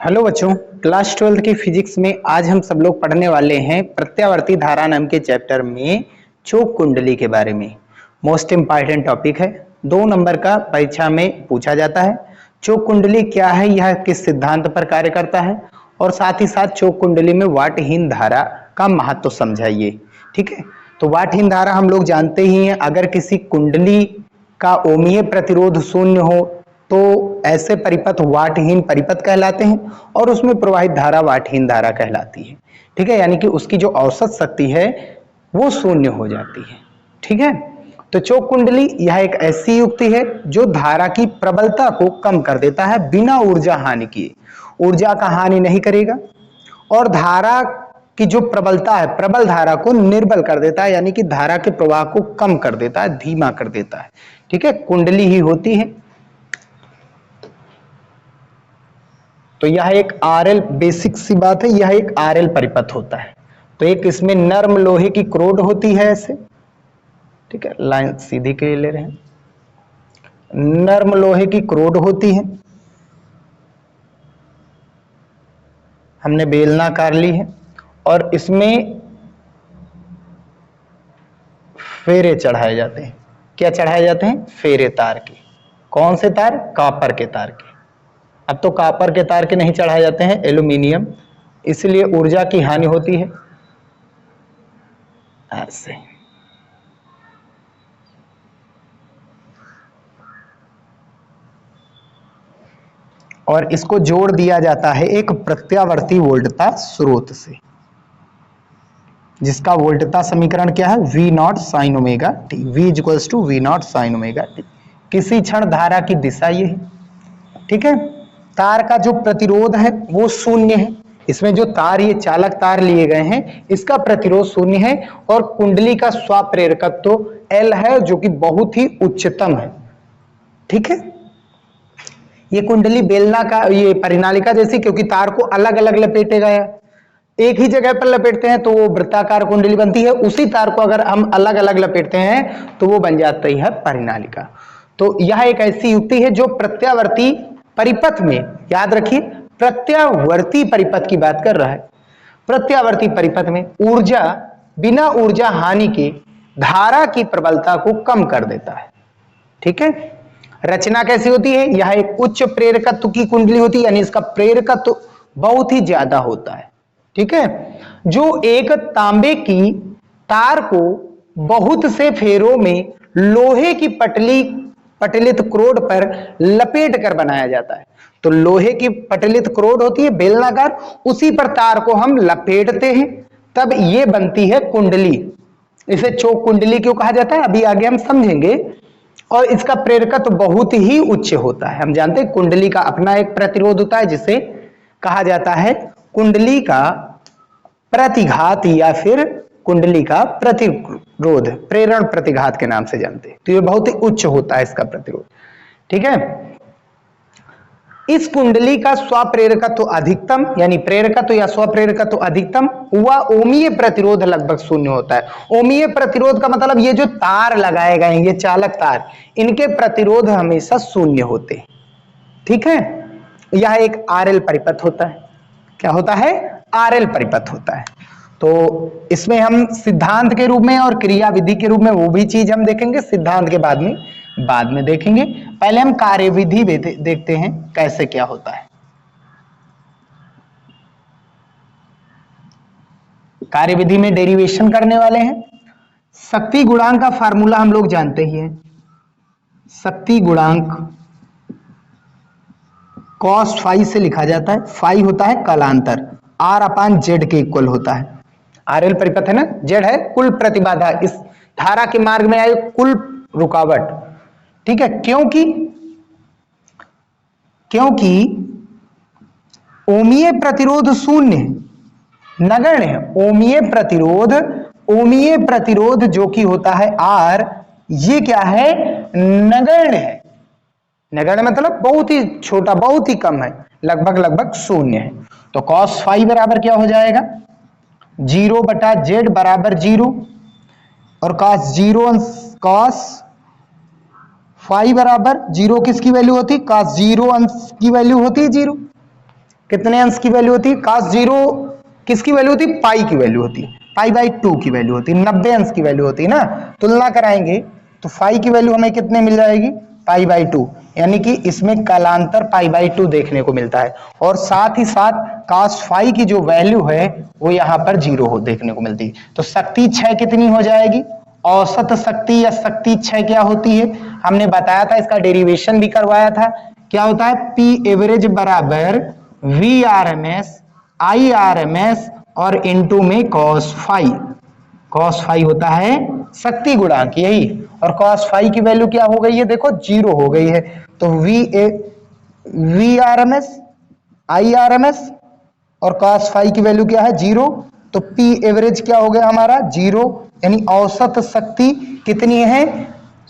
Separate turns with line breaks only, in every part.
Hello बच्चों, class 12 की physics में आज हम सब लोग पढ़ने वाले हैं प्रत्यावर्ती धारा नाम के चैप्टर में चोक कुंडली के बारे में। मोस्ट इम्पॉर्टेंट टॉपिक है, 2 नंबर का परीक्षा में पूछा जाता है। चोक कुंडली क्या है, यह किस सिद्धांत पर कार्य करता है, और साथ ही साथ चोक कुंडली में वाटहीन धारा का महत्व समझाइए। ठीक है, तो वाटहीन धारा हम लोग जानते ही हैं, अगर किसी कुंडली का ओमीय प्रतिरोध शून्य हो तो ऐसे परिपथ वाटहीन परिपथ कहलाते हैं और उसमें प्रवाहित धारा वाटहीन धारा कहलाती है। ठीक है, यानी कि उसकी जो औसत शक्ति है वो शून्य हो जाती है। ठीक है, तो चोक कुंडली यह एक ऐसी युक्ति है जो धारा की प्रबलता को कम कर देता है बिना ऊर्जा हानि किए। ऊर्जा का हानि नहीं करेगा और धारा की जो प्रबलता है, प्रबल धारा को निर्बल कर देता है, यानी कि धारा के प्रवाह को कम कर देता है, धीमा कर देता है। ठीक है, कुंडली ही होती है। तो यह एक आरएल, बेसिक सी बात है, यह एक आरएल परिपथ होता है। तो एक इसमें नर्म लोहे की क्रोड होती है ऐसे। ठीक है, लाइन सीधी के लिए ले रहे हैं। नर्म लोहे की क्रोड होती है, हमने बेलनाकार ली है, और इसमें फेरे चढ़ाए जाते हैं। क्या चढ़ाए जाते हैं? फेरे तार के। कौन से तार? कॉपर के तार के। अब तो कॉपर के तार के नहीं चढ़ाए जाते हैं, एल्यूमिनियम, इसलिए ऊर्जा की हानि होती है। ऐसे और इसको जोड़ दिया जाता है एक प्रत्यावर्ती वोल्टता स्रोत से, जिसका वोल्टता समीकरण क्या है? V naught sine omega T. V equals to V naught sine omega T. किसी क्षण धारा की दिशा ये है। ठीक है, तार का जो प्रतिरोध है वो शून्य है। इसमें जो तार, ये चालक तार लिए गए हैं, इसका प्रतिरोध शून्य है, और कुंडली का स्वाप्रेरकत्व तो L है, जो कि बहुत ही उच्चतम है। ठीक है, ये कुंडली बेलना का, ये परिनालिका जैसी, क्योंकि तार को अलग अलग लपेटे गया, एक ही जगह पर लपेटते हैं तो वो वृत्ताकार कुंडली बनती है, उसी तार को अगर हम अलग अलग लपेटते हैं तो वो बन जाती है परिनालिका। तो यह एक ऐसी युक्ति है जो प्रत्यावर्ती परिपथ में, याद रखिए प्रत्यावर्ती परिपथ की बात कर रहा है, प्रत्यावर्ती परिपथ में ऊर्जा, बिना ऊर्जा हानि के धारा की प्रबलता को कम कर देता है। ठीक है, रचना कैसी होती है? यह एक उच्च प्रेरकत्व की कुंडली होती है, यानी इसका प्रेरकत्व बहुत ही ज्यादा होता है। ठीक है, जो एक तांबे की तार को बहुत से फेरों में लोहे की पटलित क्रोड पर लपेट कर बनाया जाता है। तो लोहे की पटलित क्रोड होती है बेलनाकार, उसी पर तार को हम लपेटते हैं, तब ये बनती है कुंडली। इसे चोक कुंडली क्यों कहा जाता है, अभी आगे हम समझेंगे। और इसका प्रेरकत्व बहुत ही उच्च होता है। हम जानते हैं कुंडली का अपना एक प्रतिरोध होता है, जिसे कहा जाता है कुंडली का प्रतिघात, या फिर कुंडली का प्रतिरोध, प्रेरण प्रतिघात के नाम से जानते हैं। तो ये बहुत ही उच्च होता है इसका प्रतिरोध। ठीक है, इस कुंडली का स्वप्रेरकत्व अधिकतम, यानी प्रेरकत्व या स्वप्रेरकत्व अधिकतम हुआ, ओमीय प्रतिरोध लगभग शून्य होता है। ओमीय प्रतिरोध का मतलब ये जो तार लगाए गए हैं, ये चालक तार, इनके प्रतिरोध हमेशा शून्य होते हैं। ठीक है, यह एक आरएल परिपथ होता है। क्या होता है? आरएल परिपथ होता है। तो इसमें हम सिद्धांत के रूप में और क्रियाविधि के रूप में वो भी चीज हम देखेंगे, सिद्धांत के बाद में देखेंगे। पहले हम कार्यविधि देखते हैं कैसे क्या होता है। कार्यविधि में डेरिवेशन करने वाले हैं। शक्ति गुणांक का फार्मूला हम लोग जानते ही हैं। शक्ति गुणांक cos फाई से लिखा जाता है। फाई होता है कालांतर, R अपान जेड के इक्वल होता है। आरएल परिपथ है ना, जेड है कुल प्रतिबाधा, इस धारा के मार्ग में आई कुल रुकावट। ठीक है, क्योंकि ओमीय प्रतिरोध शून्य है, नगण्य है। ओमीय प्रतिरोध जो कि होता है R, ये क्या है? नगण्य है। नगण्य मतलब बहुत ही छोटा, बहुत ही कम है, लगभग शून्य है। तो cos फाई बराबर क्या हो जाएगा? 0 बटा जेड बराबर 0, और cos फाई बराबर 0 किसकी वैल्यू होती? cos 0 अंश की वैल्यू होती है 0। कितने अंश की वैल्यू होती है? cos 0 किसकी वैल्यू होती है? पाई की वैल्यू होती है, पाई बाई 2 की वैल्यू होती है, 90 अंश की वैल्यू होती है ना। तुलना कराएंगे तो फाई की वैल्यू हमें कितने मिल जाएगी? पाई बाई 2, यानी कि इसमें कालांतर पाई बाई 2 देखने को मिलता है। और साथ ही साथ cos फाई की जो वैल्यू है वो यहाँ पर 0 हो देखने को मिलती है। तो शक्ति 6 कितनी हो जाएगी? औसत शक्ति या शक्ति 6 क्या होती है? हमने बताया था, इसका डेरिवेशन भी करवाया था। क्या होता है? पी एवरेज बराबर V R M S I R M S और इनटू में cos फाई। cos फाई होता है शक्ति गुणांक, यही। और cos फाई की वैल्यू क्या हो गई है? देखो 0 हो गई है। तो V R M S I R M S और cos फाई की वैल्यू क्या है? 0। तो पी एवरेज क्या हो गया हमारा? 0, यानी औसत शक्ति कितनी है?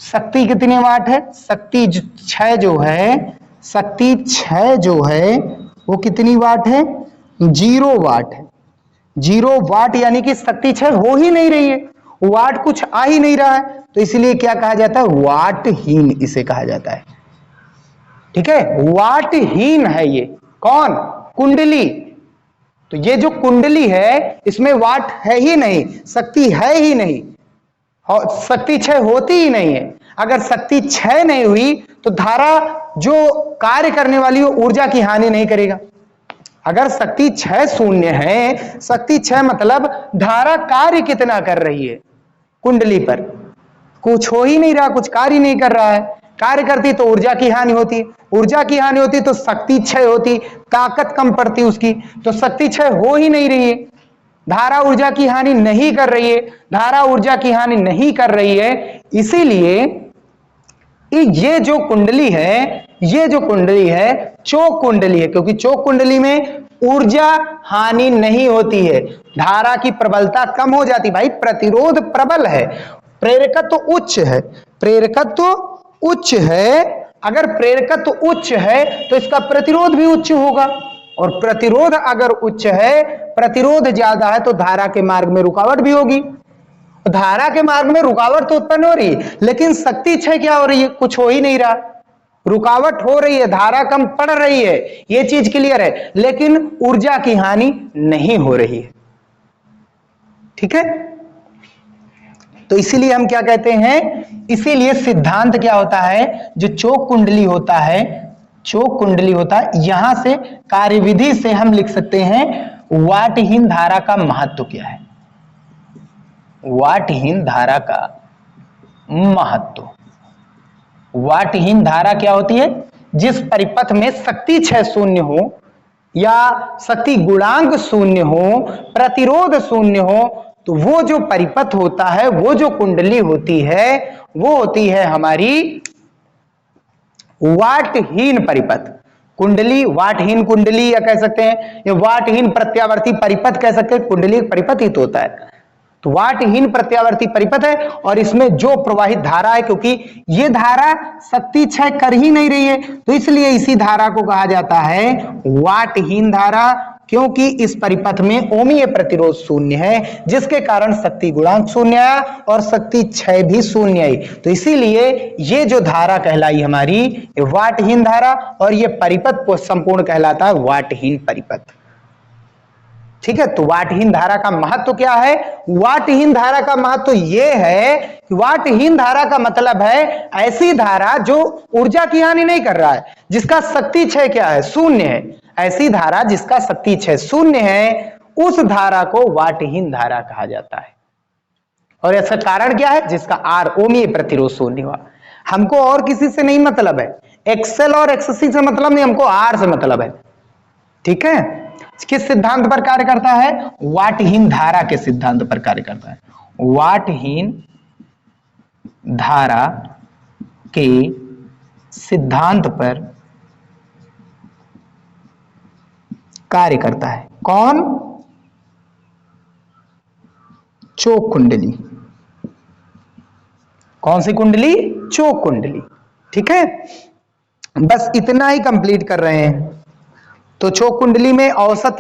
शक्ति कितने वाट है? शक्ति 6 जो है, शक्ति 6 जो है वो कितनी वाट है? 0 वाट है। 0 वाट यानी कि शक्ति 6 हो ही नहीं रही है, वाट कुछ आ ही नहीं रहा है, तो इसलिए क्या कहा जाता है? वाटहीन इसे कहा जाता है। ठीक है, वाटहीन है ये। कौन? कुंडली। तो ये जो कुंडली है इसमें वाट है ही नहीं, शक्ति है ही नहीं, शक्ति 6 होती ही नहीं है। अगर शक्ति 6 नहीं हुई तो धारा जो कार्य करने वाली है ऊर्जा की हानि नहीं करेगा। अगर शक्ति 6 शून्य है, शक्ति 6 मतलब धारा कार्य कितना कर रही है कुंडली पर? कुछ हो ही नहीं रहा, कुछ कार्य नहीं कर रहा है। कार्य करती तो ऊर्जा की हानि होती, ऊर्जा की हानि होती तो शक्ति 6 होती, ताकत कम पड़ती उसकी। तो शक्ति 6 हो ही नहीं रही है, धारा ऊर्जा की हानि नहीं कर रही है, धारा ऊर्जा की हानि नहीं कर रही है। इसीलिए ये जो कुंडली है, ये जो कुंडली है चोक कुंडली है, क्योंकि चोक कुंडली में ऊर्जा हानि नहीं होती है, धारा की प्रबलता कम हो जाती। भाई प्रतिरोध प्रबल है, प्रेरकत्व उच्च है, प्रेरकत्व उच्च है। अगर प्रेरकत्व उच्च है तो इसका प्रतिरोध भी उच्च होगा, और प्रतिरोध अगर उच्च है, प्रतिरोध ज्यादा है तो धारा के मार्ग में रुकावट भी होगी। धारा के मार्ग में रुकावट तो उत्पन्न हो रही है, लेकिन शक्ति 6 क्या हो रही है? कुछ हो ही नहीं रहा, रुकावट हो रही है, धारा कम पड़ रही है, ये चीज क्लियर है, लेकिन ऊर्जा की हानि नहीं हो रही है। ठीक है, तो इसीलिए हम क्या कहते हैं, इसीलिए सिद्धांत क्या होता है, जो चोक कुंडली होता है, चोक कुंडली होता है, यहां से कार्यविधि से हम लिख सकते हैं वाटहीन धारा का महत्व क्या है। वाटहीन धारा का महत्व, वाटहीन धारा क्या होती है? जिस परिपथ में शक्ति 6 शून्य हो या शक्ति गुणांक शून्य हो, प्रतिरोध शून्य हो, तो वो जो परिपथ होता है, वो जो कुंडली होती है, वो होती है हमारी वाटहीन परिपथ। कुंडली वाटहीन कुंडली या कह सकते हैं, या वाटहीन प्रत्यावर्ती परिपथ कह सकते हैं। कुंडली परिपथ ही तो होता है, तो वाटहीन प्रत्यावर्ती परिपथ है। और इसमें जो प्रवाहित धारा है, क्योंकि ये धारा शक्ति 6 कर ही नहीं रही है, तो इसलिए इसी धारा को कहा जाता है वाटहीन धारा, क्योंकि इस परिपथ में ओमीय प्रतिरोध शून्य है, जिसके कारण शक्ति गुणांक शून्य आया और शक्ति 6 भी शून्य आई। तो इसीलिए ये जो धारा कहलाई हमारी वाटहीन धारा, और ये परिपथ संपूर्ण कहलाता है वाटहीन परिपथ। ठीक है, तो वाटहीन धारा का महत्व क्या है? वाटहीन धारा का महत्व यह है कि वाटहीन धारा का मतलब है ऐसी धारा जो ऊर्जा की हानि नहीं कर रहा है, जिसका शक्ति 6 क्या है? शून्य है। ऐसी धारा जिसका शक्ति 6 शून्य है, उस धारा को वाटहीन धारा कहा जाता है। और इसका कारण क्या है? जिसका आर ओमीय प्रतिरोध शून्य हुआ। हमको और किसी से नहीं मतलब है, एक्सएल और एक्ससी से मतलब नहीं, हमको आर से मतलब है। ठीक है, किस सिद्धांत पर कार्य करता है? वाटहीन धारा के सिद्धांत पर कार्य करता है। वाटहीन धारा के सिद्धांत पर कार्य करता है। कौन? चोक कुंडली। कौन सी कुंडली? चोक कुंडली। ठीक है, बस इतना ही कंप्लीट कर रहे हैं। तो चोक कुंडली में औसत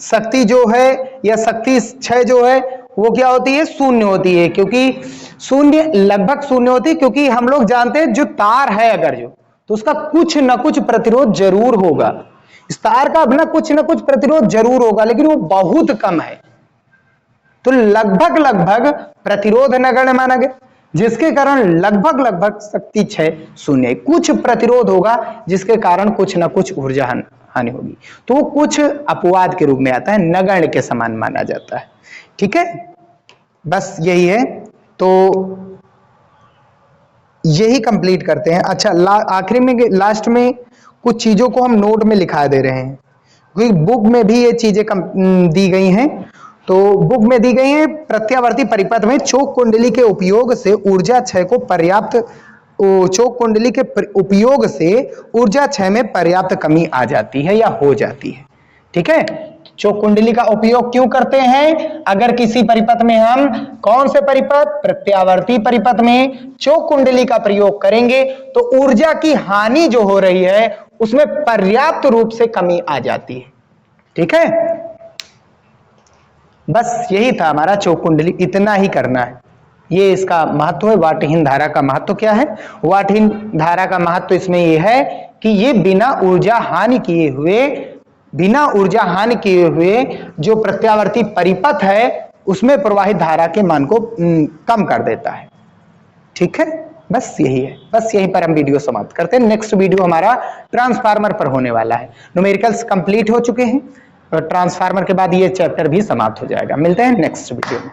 शक्ति जो है या शक्ति 6 जो है वो क्या होती है? शून्य होती है, क्योंकि शून्य लगभग शून्य होती है, क्योंकि हम लोग जानते हैं जो तार है अगर जो, तो उसका कुछ न कुछ प्रतिरोध जरूर होगा। इस तार का अपना कुछ ना कुछ प्रतिरोध जरूर होगा, लेकिन वो बहुत कम है, तो लगभग लगभग प्रतिरोध नगण्य माना गया, जिसके कारण लगभग लगभग शक्ति क्षय शून्य। कुछ प्रतिरोध होगा जिसके कारण कुछ ना कुछ ऊर्जा हानि होगी, तो वो कुछ अपवाद के रूप में आता है, नगण्य के समान माना जाता है। ठीक है, बस यही है, तो यही कंप्लीट करते हैं। अच्छा, आखिरी में लास्ट में कुछ चीजों को हम नोट में लिखा दे रहे हैं, क्योंकि बुक में भी ये चीजें दी गई हैं। तो बुक में दी गई है, प्रत्यावर्ती परिपथ में चोक कुंडली के उपयोग से ऊर्जा क्षय को पर्याप्त, चोक कुंडली के उपयोग से ऊर्जा क्षय में पर्याप्त कमी आ जाती है या हो जाती है। ठीक है, चोक कुंडली का उपयोग क्यों करते हैं? अगर किसी परिपथ में हम, कौन से परिपथ? प्रत्यावर्ती परिपथ में चोक कुंडली का प्रयोग करेंगे तो ऊर्जा की हानि जो हो रही है उसमें पर्याप्त रूप से कमी आ जाती है। ठीक है, बस यही था हमारा चोक कुंडली, इतना ही करना है। ये इसका महत्व है। वाटहीन धारा का महत्व क्या है? वाटहीन धारा का महत्व इसमें यह है कि ये बिना ऊर्जा हानि किए हुए जो प्रत्यावर्ती परिपथ है उसमें प्रवाहित धारा के मान को कम कर देता है। ठीक है, बस यही है। बस यहीं पर हम वीडियो समाप्त करते हैं। नेक्स्ट वीडियो हमारा ट्रांसफार्मर पर होने वाला है। न्यूमेरिकल्स कंप्लीट हो चुके हैं और ट्रांसफार्मर के बाद ये चैप्टर भी समाप्त हो जाएगा। मिलते हैं नेक्स्ट वीडियो में।